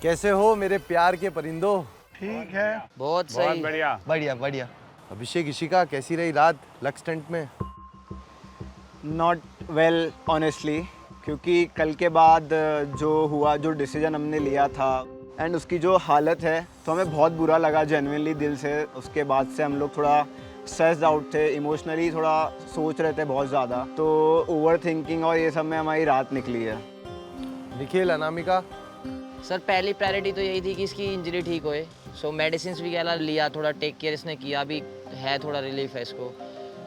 कैसे हो मेरे प्यार के परिंदों? ठीक है। बहुत सही। बहुत बढ़िया। बढ़िया बढ़िया। अभिषेक इशिका कैसी रही रात लक्स टेंट में? नॉट वेल ऑनेस्टली, क्योंकि कल के बाद जो हुआ, जो डिसीजन हमने लिया था एंड उसकी जो हालत है, तो हमें बहुत बुरा लगा जेन्युइनली दिल से। उसके बाद से हम लोग थोड़ा स्ट्रेस्ड आउट थे, इमोशनली थोड़ा सोच रहे थे बहुत ज़्यादा, तो ओवर थिंकिंग और ये सब में हमारी रात निकली है। निखिल, अनामिका? सर पहली प्रायोरिटी तो यही थी कि इसकी इंजरी ठीक होए, सो मेडिसिन वगैरह लिया, थोड़ा टेक केयर इसने किया, अभी है थोड़ा रिलीफ है इसको।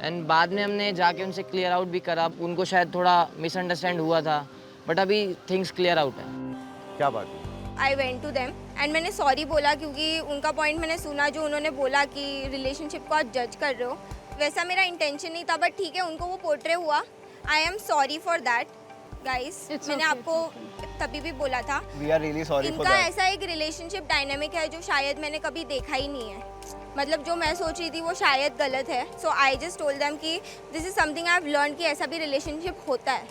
एंड बाद में हमने जाके उनसे क्लियर आउट भी करा, उनको शायद थोड़ा मिसअंडरस्टैंड हुआ था, बट अभी थिंग्स क्लियर आउट है। क्या बात है? I went to them and मैंने सॉरी बोला, क्योंकि उनका पॉइंट मैंने सुना जो उन्होंने बोला कि रिलेशनशिप को आप जज कर रहे हो, वैसा मेरा इंटेंशन नहीं था, बट ठीक है, उनको वो पोर्ट्रे हुआ। I am sorry for that guys, मैंने आपको तभी भी बोला था। We are really sorry for इनका दैट। ऐसा एक रिलेशनशिप डायनामिक है जो शायद मैंने कभी देखा ही नहीं है, मतलब जो मैं सोच रही थी वो शायद गलत है। So I just told them कि this is something I have learn कि ऐसा भी रिलेशनशिप होता है।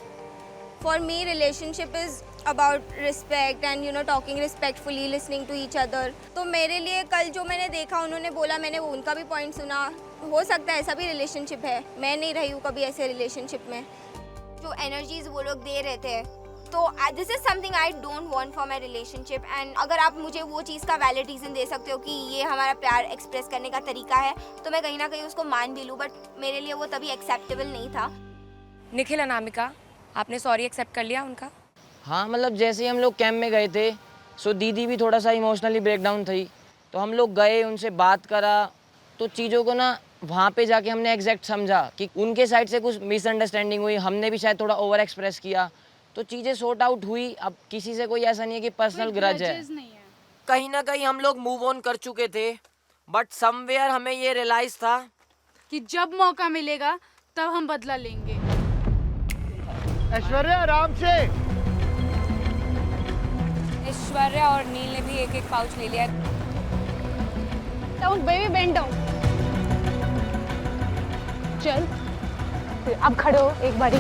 For me relationship is about respect and you know talking respectfully, listening to each other. तो मेरे लिए कल जो मैंने देखा, उन्होंने बोला, मैंने उनका भी पॉइंट सुना, हो सकता है ऐसा भी रिलेशनशिप है। मैं नहीं रही हूँ कभी ऐसे रिलेशनशिप में। जो एनर्जीज वो लोग दे रहे थे, तो this is something I don't want for my relationship. And अगर आप मुझे वो चीज़ का वैलिड रीज़न दे सकते हो कि ये हमारा प्यार एक्सप्रेस करने का तरीका है, तो मैं कहीं ना कहीं उसको मान भी लूँ, बट मेरे लिए वो तभी एक्सेप्टेबल नहीं था। निखिल, अनामिका, आपने सॉरी एक्सेप्ट कर लिया उनका? हाँ, मतलब जैसे ही हम लोग कैंप में गए थे, सो दीदी भी थोड़ा सा इमोशनली ब्रेकडाउन थी, तो हम लोग गए, उनसे बात करा, तो चीज़ों को ना वहाँ पे जाके हमने एग्जैक्ट समझा कि उनके साइड से कुछ मिसअंडरस्टैंडिंग हुई, हमने भी शायद थोड़ा ओवर एक्सप्रेस किया, तो चीज़ें सॉर्ट आउट हुई। अब किसी से कोई ऐसा नहीं है कि पर्सनल ग्रज है, कहीं ना कहीं हम लोग मूव ऑन कर चुके थे, बट समवेयर हमें ये रियलाइज था कि जब मौका मिलेगा तब हम बदला लेंगे। ऐश्वर्या, आराम से। ऐश्वर्या और नील ने भी एक एक पाउच ले लिया। Down baby, bend down. चल अब खड़े हो एक बारी।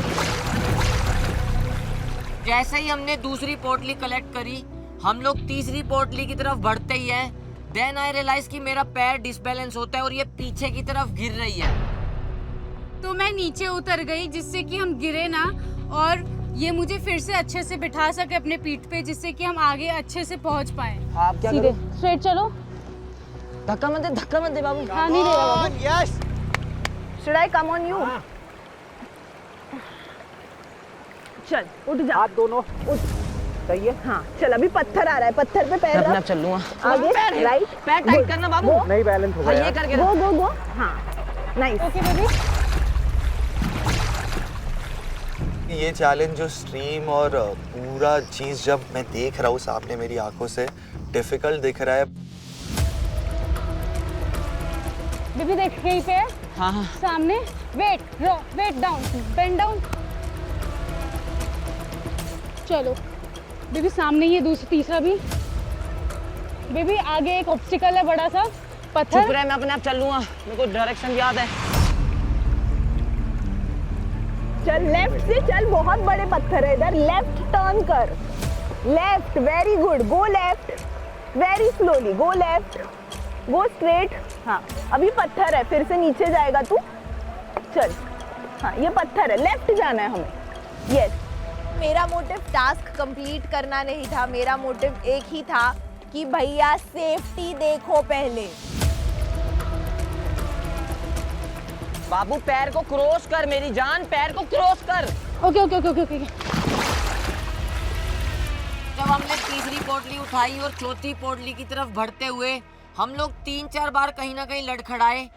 जैसे ही हमने दूसरी पोटली कलेक्ट करी, हम लोग तीसरी पोटली की तरफ बढ़ते ही हैं, देन आई रियलाइज कि मेरा पैर डिसबैलेंस होता है और ये पीछे की तरफ गिर रही है, तो मैं नीचे उतर गई जिससे कि हम गिरे ना, और ये मुझे फिर से अच्छे से बिठा सके अपने पीठ पे, जिससे कि हम आगे अच्छे से पहुंच पाए। आप क्या सीधे करो? स्ट्रेट चलो। धक्का मत दे बाबू। हाँ, नहीं देगा बाबू। Yes. Should I come on you? चल उठ जा। हाथ दोनों उठ। सही है। हाँ चल, अभी पत्थर आ रहा है, पत्थर पे पैर अपने आप रख। चल लूंगा। आगे राइट, पैर टाइट करना बाबू। नहीं बैलेंस हो हाँ, गया। ये करके गो रख। गो गो। हाँ नाइस। Okay baby. ये चैलेंज जो स्ट्रीम और पूरा चीज़ जब मैं देख रहा हूँ सामने मेरी आंखों से, डिफिकल्ट दिख रहा है। बेबी देख, यहीं पे है हाँ, सामने। Wait down, bend down. चलो बेबी, सामने ही है तीसरा भी। बेबी आगे एक ऑब्स्टिकल है बड़ा सा पत्थर। चुप रहे, मैं अपने आप चल लूंगा, मेरे को डायरेक्शन याद है। चल लेफ्ट से चल, बहुत बड़े पत्थर है इधर। लेफ्ट टर्न कर, left, very good. Go left, very slowly. Go left, go straight. हाँ अभी पत्थर है, फिर से नीचे जाएगा तू। चल, हाँ ये पत्थर है, लेफ्ट जाना है हमें। यस। मेरा मोटिव टास्क कंप्लीट करना नहीं था, मेरा मोटिव एक ही था कि भैया सेफ्टी देखो पहले। बाबू पैर को क्रॉस कर, मेरी जान, पैर को क्रॉस कर। Okay okay okay okay. जब हमने तीसरी पोटली उठाई और चौथी पोटली की तरफ बढ़ते हुए हम लोग 3-4 बार कहीं ना कहीं लड़खड़ाए,